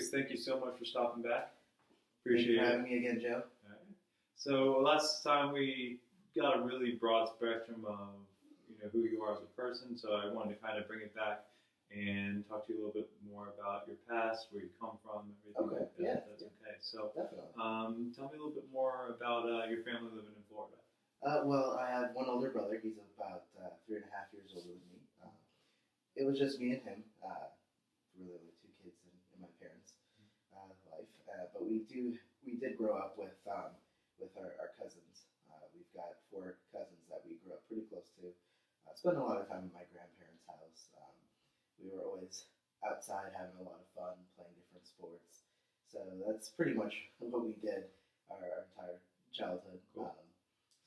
Lucas, thank you so much for stopping back. Thank you Appreciate for it. having me again, Joe. All right. So last time we got a really broad spectrum of who you are as a person. So I wanted to kind of bring it back and talk to you a little bit more about your past, where you come from, everything Okay. like that. Yeah. That's okay. So Definitely. tell me a little bit more about your family living in Florida. Well, I have one older brother. He's about 3.5 years older than me. It was just me and him. Really only two kids in my parents' life. But we did grow up with our cousins. We've got 4 cousins that we grew up pretty close to. Spent a lot of time at my grandparents' house. We were always outside having a lot of fun, playing different sports. So that's pretty much what we did our entire childhood. Cool.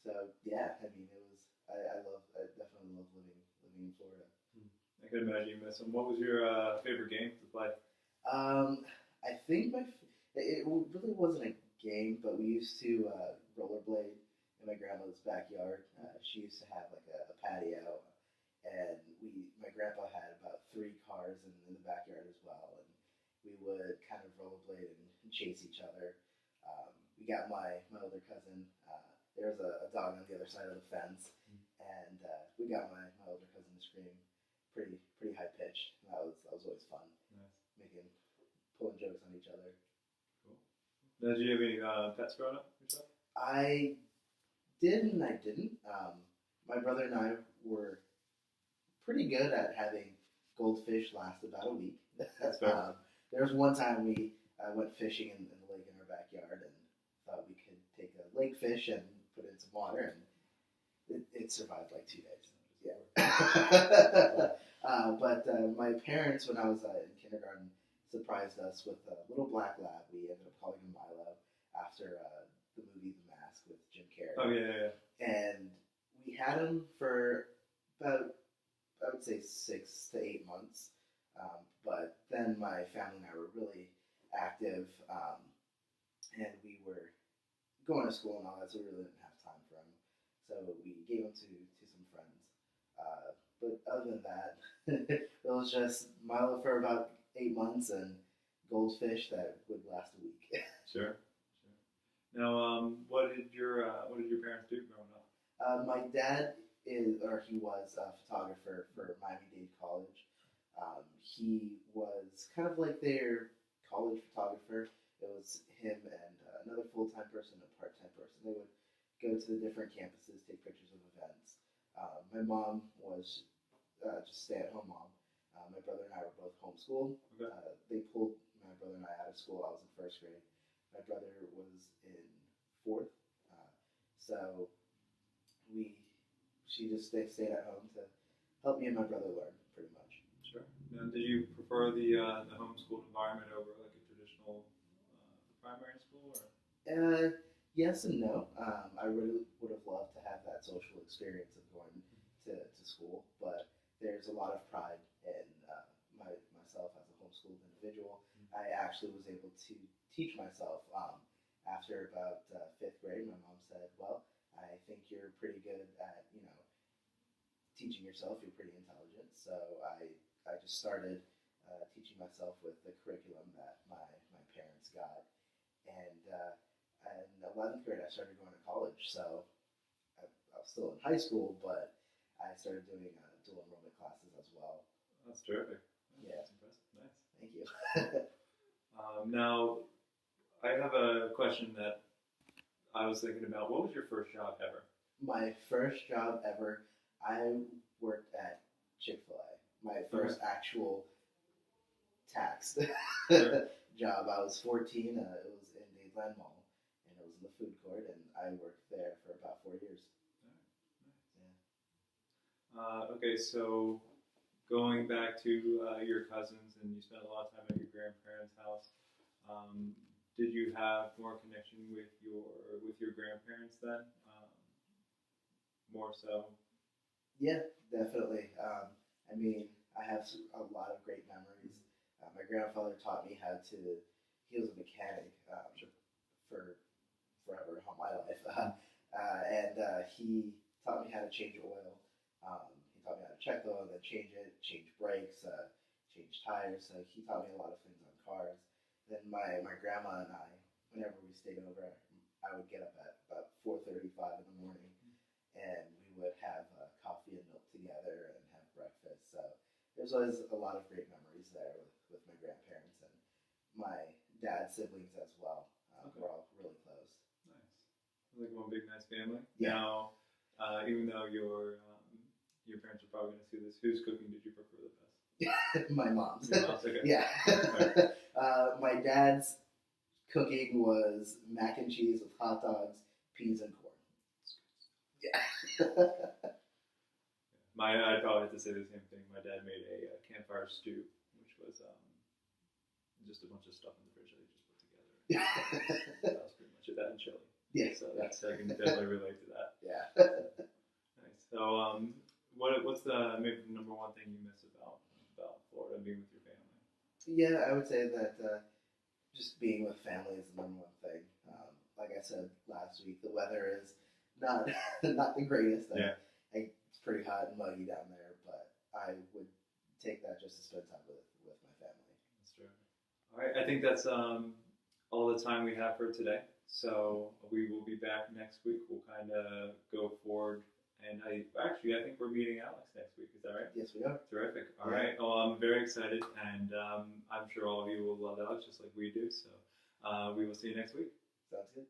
So yeah, I mean, it was. I definitely love living in Florida. I can imagine you miss them. What was your favorite game to play? I think it really wasn't a game, but we used to rollerblade in my grandmother's backyard. She used to have like a patio, and my grandpa had about 3 cars in the backyard as well, and we would kind of rollerblade and chase each other. We got my older cousin. There was a dog on the other side of the fence, and we got my older cousin to scream pretty high pitched. That was always fun. Nice. Pulling jokes on each other. Cool. Now, did you have any pets growing up yourself? I did and I didn't. My brother and I were pretty good at having goldfish last about a week. That's fair. There was one time we went fishing in the lake in our backyard and thought we could take a lake fish and put it in some water, and it survived like 2 days. Yeah. But my parents, when I was in kindergarten, surprised us with a little black lab. We ended up calling him Milo after the movie The Mask with Jim Carrey. Oh, yeah. And we had him for about, I would say, 6 to 8 months. But then my family and I were really active, and we were going to school and all that, so we really didn't have time for him. So we gave him to some friends. But other than that, it was just Milo for about 8 months and goldfish that would last a week. Sure. Now, what did your parents do growing up? My dad he was a photographer for Miami-Dade College. He was kind of like their college photographer. It was him and another full-time person and a part-time person. They would go to the different campuses, take pictures of events. My mom was just stay-at-home mom. My brother and I were both homeschooled. Okay. They pulled my brother and I out of school. I was in 1st grade. My brother was in 4th. So they stayed at home to help me and my brother learn, pretty much. Sure. Now, did you prefer the homeschooled environment over like a traditional primary school, or? Yes and no. I really would have loved to have that social experience of going to school, but there's a lot of pride in myself as a homeschooled individual. I actually was able to teach myself. After about 5th grade, my mom said, "Well, I think you're pretty good at teaching yourself. You're pretty intelligent." So I just started teaching myself with the curriculum that my parents got, and in 11th grade I started going to college. So I was still in high school, but I started doing dual enrollment classes as well. That's terrific. Yeah. That's impressive. Nice. Thank you. Now, I have a question that I was thinking about. What was your first job ever? My first job ever, I worked at Chick-fil-A. My first actual taxed job. I was 14. It was in Dadeland Mall, and it was in the food court, and I worked there for about 4 years. Nice. Okay, so going back to your cousins, and you spent a lot of time at your grandparents' house. Did you have more connection with your grandparents then? More so? Yeah, definitely. I mean, I have a lot of great memories. My grandfather taught me how to. He was a mechanic for forever all my life, and he taught me how to change oil. He taught me how to check the oil, then change it, change brakes, change tires. So he taught me a lot of things on cars. Then my grandma and I, whenever we stayed over, I would get up at about 4:35 in the morning, and we would have coffee and milk together and have breakfast. So there's always a lot of great memories there with my grandparents and my dad's siblings as well. Okay. We're all really close. Nice. Like one big nice family. Yeah. Now, even though your parents are probably going to see this, whose cooking did you prefer the best? My mom's. Your mom's, okay. Yeah. My dad's cooking was mac and cheese with hot dogs, peas, and corn. Yeah. I'd probably have to say the same thing. My dad made a campfire stew, which was just a bunch of stuff in the fridge that he just put together. That was pretty much it. That and chili. Yeah. So I can definitely relate to that. Yeah. Nice. So, what's the maybe the number one thing you miss about Florida, being with your family? Yeah, I would say that just being with family is the number one thing. Like I said last week, the weather is not the greatest. Yeah. It's pretty hot and muggy down there, but I would take that just to spend time with my family. That's true. All right, I think that's all the time we have for today. So we will be back next week. We'll kind of go forward. And I think we're meeting Alex next week. Is that right? Yes, we are. Terrific. All right. Well, I'm very excited, and I'm sure all of you will love Alex just like we do. So we will see you next week. Sounds good.